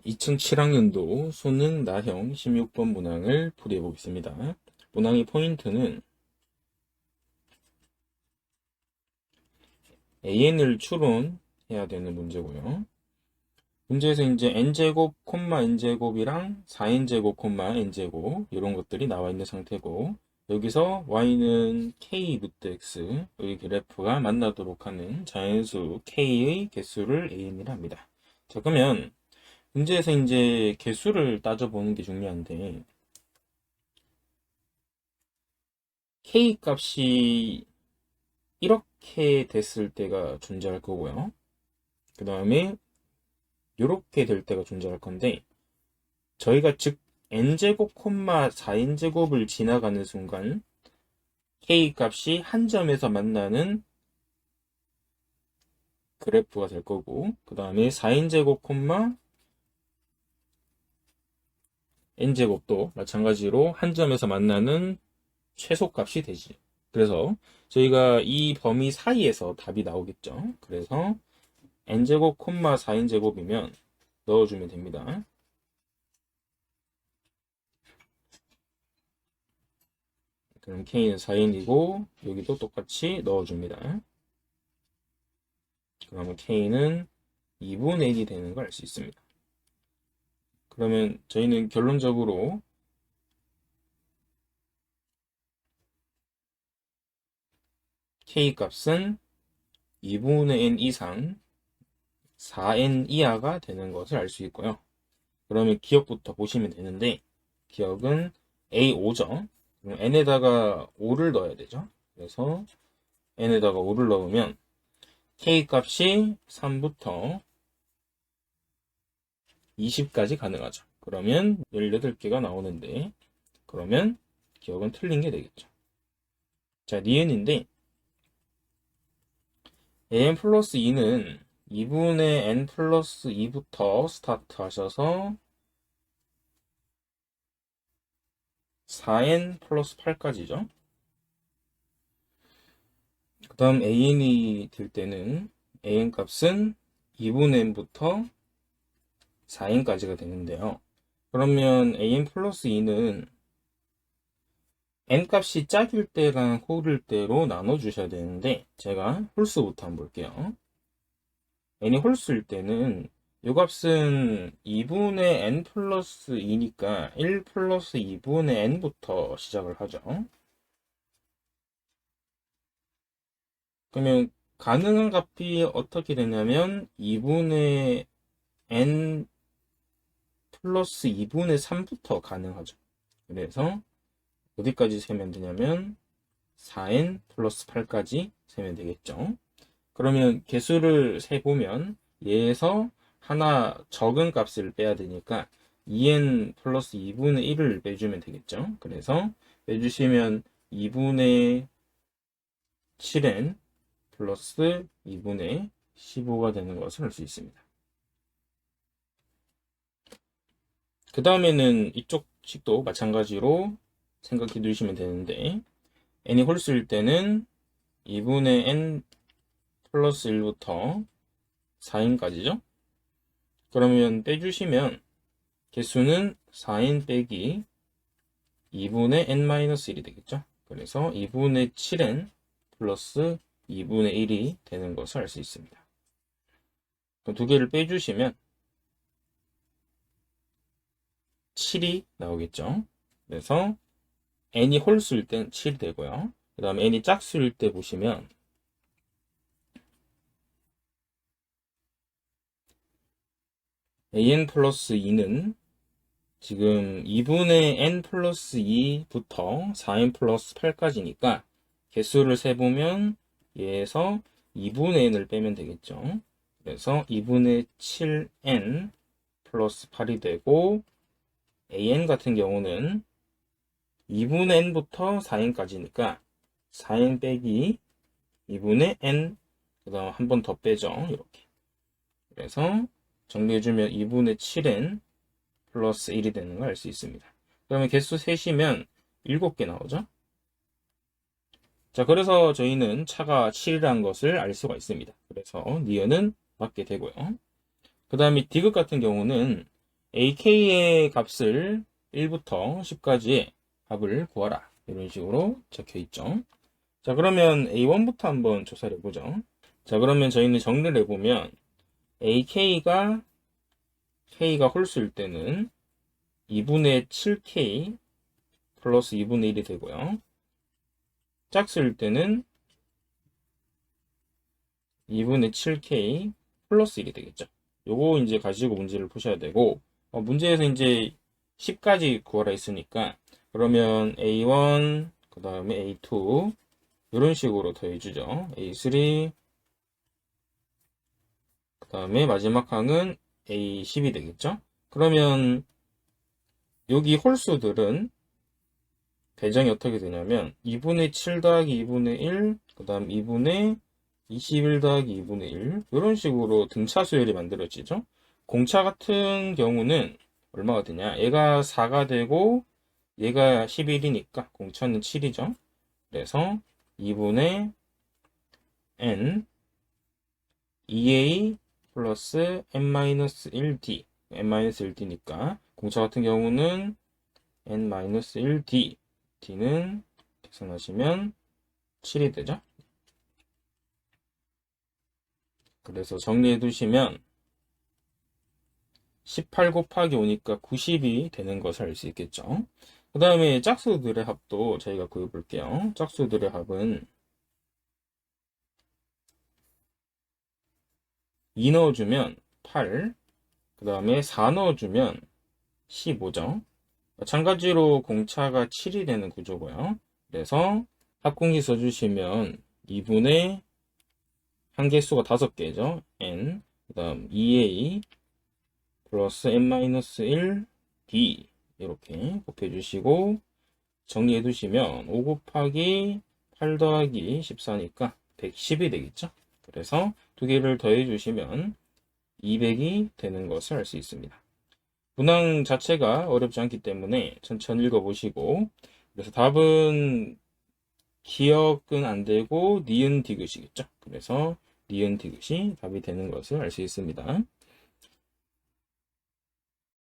2007학년도 수능 나형 16번 문항을 풀이해 보겠습니다. 문항의 포인트는 AN을 추론해야 되는 문제고요. 문제에서 이제 n제곱, n제곱이랑 4n제곱, n제곱 이런 것들이 나와 있는 상태고, 여기서 y는 k 루트 x, 여기 그래프가 만나도록 하는 자연수 k의 개수를 an이라 합니다. 자, 그러면 문제에서 이제 개수를 따져보는 게 중요한데, k 값이 이렇게 됐을 때가 존재할 거고요. 그 다음에 이렇게 될 때가 존재할 건데, 저희가 즉 n제곱, 4n제곱을 지나가는 순간 k 값이 한 점에서 만나는 그래프가 될 거고, 그 다음에 4n제곱, n제곱도 마찬가지로 한 점에서 만나는 최소값이 되지. 그래서 저희가 이 범위 사이에서 답이 나오겠죠. 그래서 n제곱, 4n제곱이면 넣어주면 됩니다. 그럼 k는 4n이고 여기도 똑같이 넣어줍니다. 그러면 k는 2분의 1이 되는 걸 알 수 있습니다. 그러면 저희는 결론적으로 k 값은 2분의 n 이상 4n 이하가 되는 것을 알 수 있고요. 그러면 기억부터 보시면 되는데, 기억은 A5죠. 그럼 n에다가 5를 넣어야 되죠. 그래서 n에다가 5를 넣으면 k 값이 3부터 20까지 가능하죠. 그러면 18개가 나오는데, 그러면 기억은 틀린 게 되겠죠. 자, 니은인데 an 플러스 2는 2분의 n 플러스 2부터 스타트 하셔서 4n 플러스 8까지죠. 그 다음 an이 될 때는 an 값은 2분의 n부터 4n까지가 되는데요. 그러면 an 플러스 2는 n 값이 짝일 때랑 홀일 때로 나눠주셔야 되는데, 제가 홀수부터 한번 볼게요. n이 홀수일 때는 이 값은 2분의 n 플러스 2니까 1 플러스 2분의 n부터 시작을 하죠. 그러면 가능한 값이 어떻게 되냐면 2분의 n 플러스 2분의 3부터 가능하죠. 그래서 어디까지 세면 되냐면 4n 플러스 8까지 세면 되겠죠. 그러면 개수를 세보면 얘에서 하나 적은 값을 빼야 되니까 2n 플러스 2분의 1을 빼주면 되겠죠. 그래서 빼주시면 2분의 7n 플러스 2분의 15가 되는 것을 알 수 있습니다. 그 다음에는 이쪽 식도 마찬가지로 생각해 두시면 되는데, n이 홀수일 때는 2분의 n 플러스 1부터 4n까지죠. 그러면 빼주시면 개수는 4n 빼기 2분의 n-1이 되겠죠. 그래서 2분의 7n 플러스 2분의 1이 되는 것을 알 수 있습니다. 두 개를 빼주시면 7이 나오겠죠. 그래서 n이 홀수일 땐 7이 되고요. 그 다음에 n이 짝수일 때 보시면 an 플러스 2는 지금 2분의 n 플러스 2부터 4n 플러스 8까지니까 개수를 세보면 얘에서 2분의 n을 빼면 되겠죠. 그래서 2분의 7n 플러스 8이 되고, an 같은 경우는 2분의 n부터 4n까지니까 4n 빼기 2분의 n, 그 다음 한 번 더 빼죠. 이렇게. 그래서 정리해주면 2분의 7n 플러스 1이 되는 걸 알 수 있습니다. 그러면 개수 세시면 7개 나오죠. 자, 그래서 저희는 차가 7이라는 것을 알 수가 있습니다. 그래서 니은은 맞게 되고요. 그 다음에 디귿 같은 경우는 ak의 값을 1부터 10까지의 합을 구하라. 이런 식으로 적혀 있죠. 자, 그러면 a1부터 한번 조사를 해보죠. 자, 그러면 저희는 정리를 해보면 ak가 k가 홀수일 때는 2분의 7k 플러스 2분의 1이 되고요. 짝수일 때는 2분의 7k 플러스 1이 되겠죠. 요거 이제 가지고 문제를 푸셔야 되고, 문제에서 이제 10까지 구하라 했으니까, 그러면 a1, 그 다음에 a2, 이런 식으로 더해주죠. a3, 그 다음에 마지막 항은 a10이 되겠죠. 그러면 여기 홀수들은 배정이 어떻게 되냐면 2분의 7 더하기 2분의 1, 그 다음 2분의 21 더하기 2분의 1 이런 식으로 등차 수열이 만들어지죠. 공차 같은 경우는 얼마가 되냐? 얘가 4가 되고 얘가 11이니까 공차는 7이죠. 그래서 2분의 n 2a 플러스 n-1d n-1d니까 공차 같은 경우는 n-1d d는 계산하시면 7이 되죠. 그래서 정리해 두시면 18 곱하기 5니까 90이 되는 것을 알 수 있겠죠. 그 다음에 짝수들의 합도 저희가 구해 볼게요. 짝수들의 합은 2 넣어주면 8, 그 다음에 4 넣어주면 15죠. 마찬가지로 공차가 7이 되는 구조고요. 그래서 합공식 써주시면 2분의 한개수가 5개죠. n, 그 다음 2a 플러스 n-1 d 이렇게 곱해주시고 정리해두시면 5 곱하기 8 더하기 14니까 110이 되겠죠. 그래서 두 개를 더해주시면 200이 되는 것을 알 수 있습니다. 문항 자체가 어렵지 않기 때문에 천천히 읽어보시고, 그래서 답은 기억은 안 되고 니은 디귿이겠죠. 그래서 니은 디귿이 답이 되는 것을 알 수 있습니다.